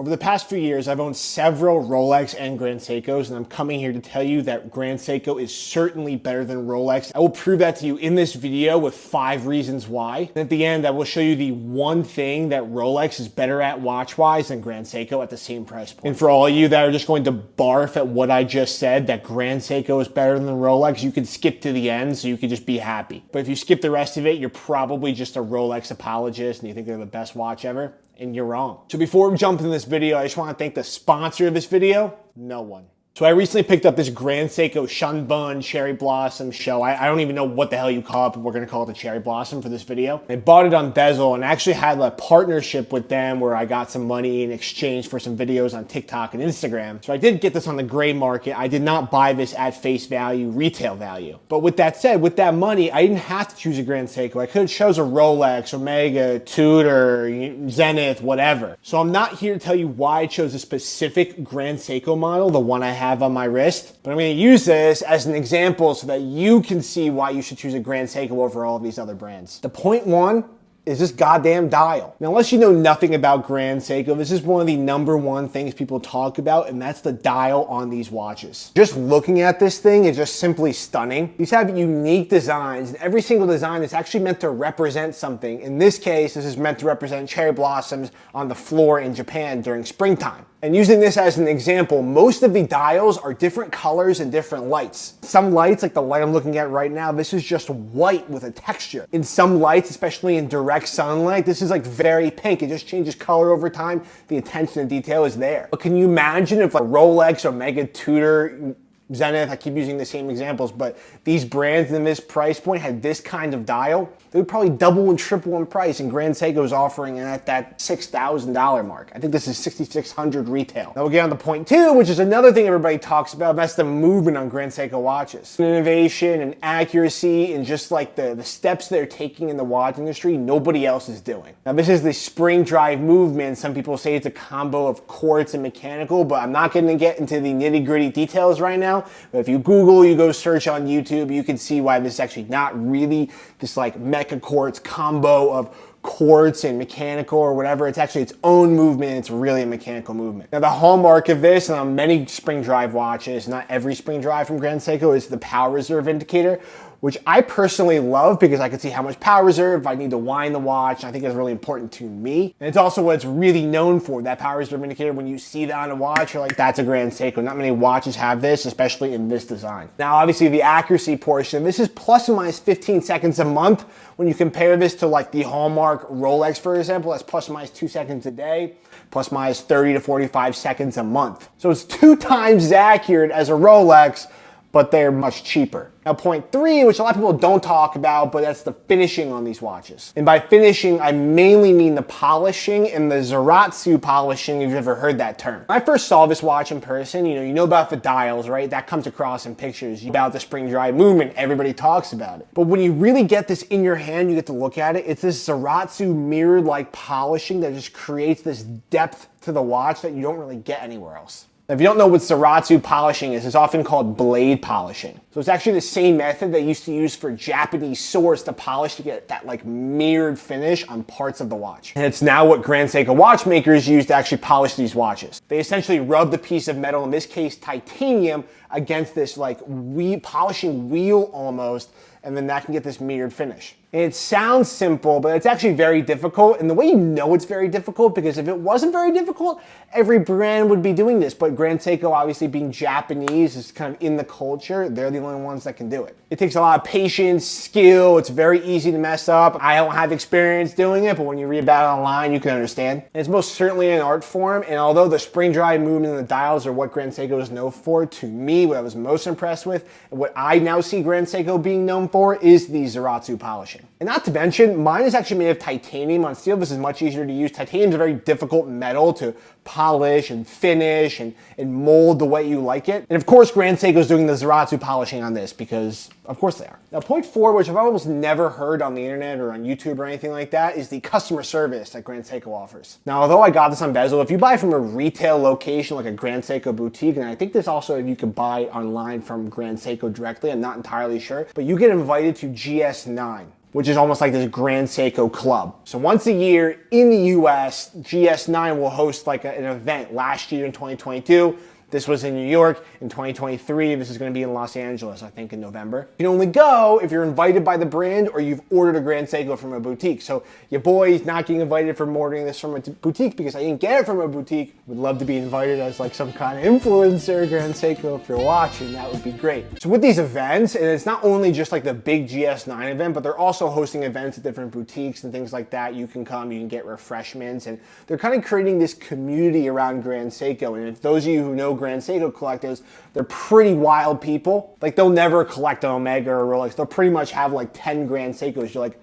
Over the past few years, I've owned several Rolex and Grand Seikos, and I'm coming here to tell you that Grand Seiko is certainly better than Rolex. I will prove that to you in this video with 5 reasons why. And at the end, I will show you the one thing that Rolex is better at watch-wise than Grand Seiko at the same price point. And for all of you that are just going to barf at what I just said, that Grand Seiko is better than Rolex, you can skip to the end so you can just be happy. But if you skip the rest of it, you're probably just a Rolex apologist and you think they're the best watch ever. And you're wrong. So before we jump into this video, I just want to thank the sponsor of this video, no one. So I recently picked up this Grand Seiko Shunbun Cherry Blossom Show. I don't even know what the hell you call it, but we're going to call it the Cherry Blossom for this video. I bought it on Bezel and actually had a partnership with them where I got some money in exchange for some videos on TikTok and Instagram. So I did get this on the gray market. I did not buy this at face value, retail value. But with that said, with that money, I didn't have to choose a Grand Seiko. I could have chose a Rolex, Omega, Tudor, Zenith, whatever. So I'm not here to tell you why I chose a specific Grand Seiko model, the one I have on my wrist, but I'm going to use this as an example so that you can see why you should choose a Grand Seiko over all of these other brands. The point one is this goddamn dial. Now, unless you know nothing about Grand Seiko, this is one of the #1 things people talk about, and that's the dial on these watches. Just looking at this thing is just simply stunning. These have unique designs, and every single design is actually meant to represent something. In this case, this is meant to represent cherry blossoms on the floor in Japan during springtime. And using this as an example, most of the dials are different colors and different lights. Some lights, like the light I'm looking at right now, this is just white with a texture. In some lights, especially in direct sunlight, this is like very pink. It just changes color over time. The attention to detail is there. But can you imagine if like Rolex, Omega, Tudor, Zenith, I keep using the same examples, but these brands in this price point had this kind of dial, they would probably double and triple in price, and Grand Seiko is offering it at that $6,000 mark. I think this is $6,600 retail. Now we'll get on to point 2, which is another thing everybody talks about, and that's the movement on Grand Seiko watches. Innovation and accuracy and just like the steps they're taking in the watch industry, nobody else is doing. Now this is the spring drive movement. Some people say it's a combo of quartz and mechanical, but I'm not going to get into the nitty-gritty details right now. But if you Google, you go search on YouTube, you can see why this is actually not really this like mecha quartz combo of quartz and mechanical or whatever. It's actually its own movement. It's really a mechanical movement. Now the hallmark of this, and on many spring drive watches, not every spring drive from Grand Seiko, is the power reserve indicator, which I personally love because I can see how much power reserve, if I need to wind the watch. I think that's really important to me. And it's also what it's really known for, that power reserve indicator. When you see that on a watch, you're like, that's a Grand Seiko. Not many watches have this, especially in this design. Now, obviously the accuracy portion, this is plus or minus 15 seconds a month. When you compare this to like the hallmark Rolex, for example, that's plus or minus 2 seconds a day, plus or minus 30 to 45 seconds a month. So it's 2 times as accurate as a Rolex, but they're much cheaper. Now point 3, which a lot of people don't talk about, but that's the finishing on these watches. And by finishing, I mainly mean the polishing and the Zuratsu polishing, if you've ever heard that term. When I first saw this watch in person, you know about the dials, right? That comes across in pictures, about the spring drive movement, everybody talks about it. But when you really get this in your hand, you get to look at it, it's this Zuratsu mirror-like polishing that just creates this depth to the watch that you don't really get anywhere else. Now, if you don't know what Zuratsu polishing is, it's often called blade polishing. So it's actually the same method they used to use for Japanese swords to polish to get that like mirrored finish on parts of the watch. And it's now what Grand Seiko watchmakers use to actually polish these watches. They essentially rub the piece of metal, in this case titanium, against this like polishing wheel almost, and then that can get this mirrored finish. And it sounds simple, but it's actually very difficult. And the way you know it's very difficult, because if it wasn't very difficult, every brand would be doing this. But Grand Seiko, obviously being Japanese, is kind of in the culture. They're the only ones that can do it. It takes a lot of patience, skill. It's very easy to mess up. I don't have experience doing it, but when you read about it online, you can understand. And it's most certainly an art form. And although the spring drive movement and the dials are what Grand Seiko is known for, to me, what I was most impressed with, and what I now see Grand Seiko being known for, is the Zuratsu polishing. And not to mention, mine is actually made of titanium. On steel, this is much easier to use. Titanium is a very difficult metal to polish and finish and mold the way you like it. And of course, Grand Seiko is doing the Zuratsu polishing on this because of course they are. Now, point 4, which I've almost never heard on the internet or on YouTube or anything like that, is the customer service that Grand Seiko offers. Now, although I got this on Bezel, if you buy from a retail location like a Grand Seiko boutique, and I think this also you can buy online from Grand Seiko directly, I'm not entirely sure, but you get invited to GS9. which is almost like this Grand Seiko club. So once a year in the US, GS9 will host like an event. Last year in 2022, this was in New York. In 2023, this is going to be in Los Angeles, I think in November. You can only go if you're invited by the brand or you've ordered a Grand Seiko from a boutique. So your boy's not getting invited from ordering this from a boutique because I didn't get it from a boutique. Would love to be invited as like some kind of influencer, Grand Seiko, if you're watching, that would be great. So with these events, and it's not only just like the big GS9 event, but they're also hosting events at different boutiques and things like that. You can come, you can get refreshments, and they're kind of creating this community around Grand Seiko. And if those of you who know Grand Seiko collectors, they're pretty wild people. Like they'll never collect an Omega or a Rolex. They'll pretty much have like 10 Grand Seikos. You're like,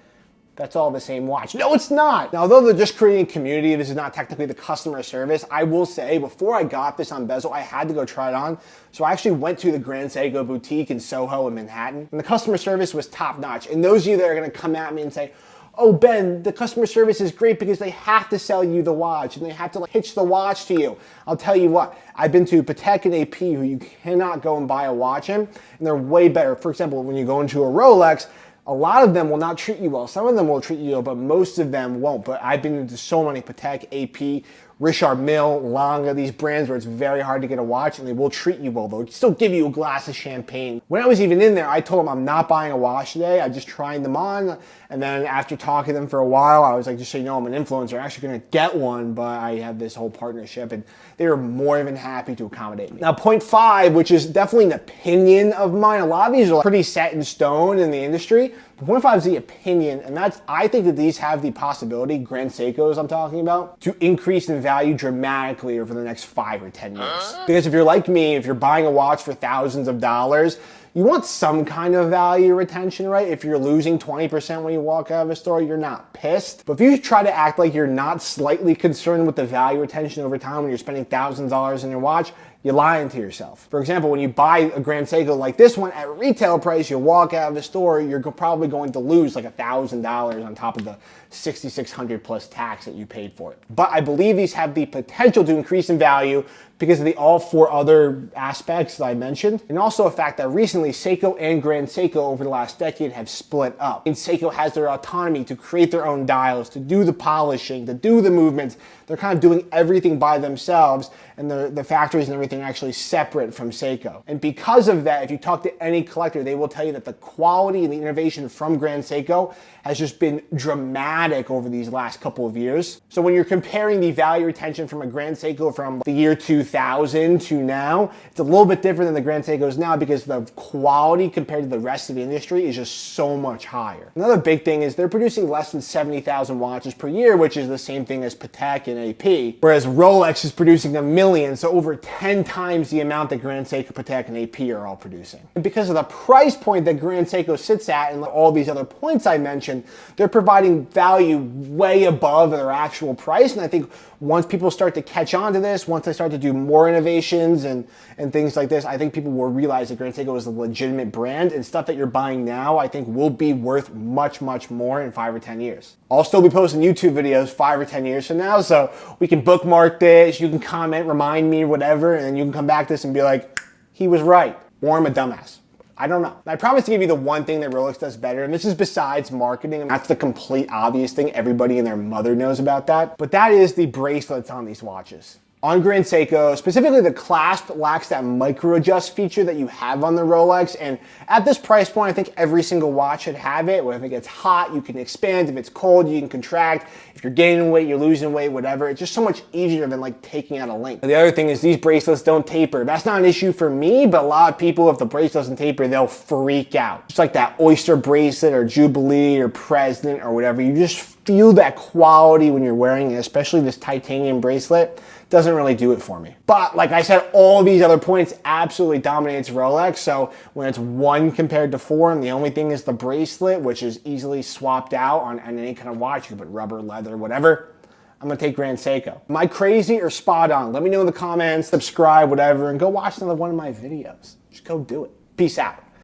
that's all the same watch. No, it's not. Now, although they're just creating community, this is not technically the customer service. I will say, before I got this on bezel, I had to go try it on. So I actually went to the Grand Seiko boutique in Soho in Manhattan, and the customer service was top notch. And those of you that are gonna come at me and say, oh, Ben, the customer service is great because they have to sell you the watch and they have to like pitch the watch to you. I'll tell you what, I've been to Patek and AP who you cannot go and buy a watch in, and they're way better. For example, when you go into a Rolex, a lot of them will not treat you well. Some of them will treat you well, but most of them won't. But I've been into so many Patek, AP, Richard Mille, Lange, these brands where it's very hard to get a watch and they will treat you well. They'll still give you a glass of champagne. When I was even in there, I told them I'm not buying a watch today. I'm just trying them on. And then after talking to them for a while, I was like, just so you know, I'm an influencer. I'm actually gonna get one, but I have this whole partnership, and they were more than happy to accommodate me. Now, point 5, which is definitely an opinion of mine. A lot of these are pretty set in stone in the industry. But point 5 is the opinion, and that's, I think that these have the possibility, Grand Seikos I'm talking about, to increase in value dramatically over the next 5 or 10 years. Because if you're like me, if you're buying a watch for thousands of dollars, you want some kind of value retention, right? If you're losing 20% when you walk out of a store, you're not pissed. But if you try to act like you're not slightly concerned with the value retention over time when you're spending thousands of dollars on your watch, you're lying to yourself. For example, when you buy a Grand Seiko like this one at retail price, you walk out of the store, you're probably going to lose like $1,000 on top of the $6,600 plus tax that you paid for it. But I believe these have the potential to increase in value because of the all 4 other aspects that I mentioned. And also the fact that recently Seiko and Grand Seiko over the last decade have split up. And Seiko has their autonomy to create their own dials, to do the polishing, to do the movements. They're kind of doing everything by themselves, and the factories and everything are actually separate from Seiko. And because of that, if you talk to any collector, they will tell you that the quality and the innovation from Grand Seiko has just been dramatic over these last couple of years. So when you're comparing the value retention from a Grand Seiko from the year 2000 to now, it's a little bit different than the Grand Seikos now because the quality compared to the rest of the industry is just so much higher. Another big thing is they're producing less than 70,000 watches per year, which is the same thing as Patek and AP, whereas Rolex is producing 1 million, so over 10 times the amount that Grand Seiko, Patek, and AP are all producing. And because of the price point that Grand Seiko sits at and all these other points I mentioned, they're providing value way above their actual price. And I think once people start to catch on to this, once they start to do more innovations and things like this, I think people will realize that Grand Seiko is a legitimate brand, and stuff that you're buying now, I think will be worth much, much more in 5 or 10 years. I'll still be posting YouTube videos 5 or 10 years from now, so we can bookmark this, you can comment, remind me, whatever, and then you can come back to this and be like, he was right, or I'm a dumbass. I don't know. I promise to give you the one thing that Rolex does better, and this is besides marketing, and that's the complete obvious thing. Everybody and their mother knows about that. But that is the bracelets on these watches. On Grand Seiko, specifically the clasp lacks that micro adjust feature that you have on the Rolex, and at this price point, I think every single watch should have it. Where if it gets hot, you can expand. If it's cold, you can contract. If you're gaining weight, you're losing weight, whatever. It's just so much easier than like taking out a link. And the other thing is these bracelets don't taper. That's not an issue for me, but a lot of people, if the bracelet doesn't taper, they'll freak out. Just like that Oyster bracelet or Jubilee or President or whatever, you just feel that quality when you're wearing it, especially this titanium bracelet. Doesn't really do it for me. But like I said, all these other points absolutely dominates Rolex. So when it's 1 compared to 4, and the only thing is the bracelet, which is easily swapped out on any kind of watch, you can put rubber, leather, whatever, I'm gonna take Grand Seiko. Am I crazy or spot on? Let me know in the comments, subscribe, whatever, and go watch another one of my videos. Just go do it. Peace out.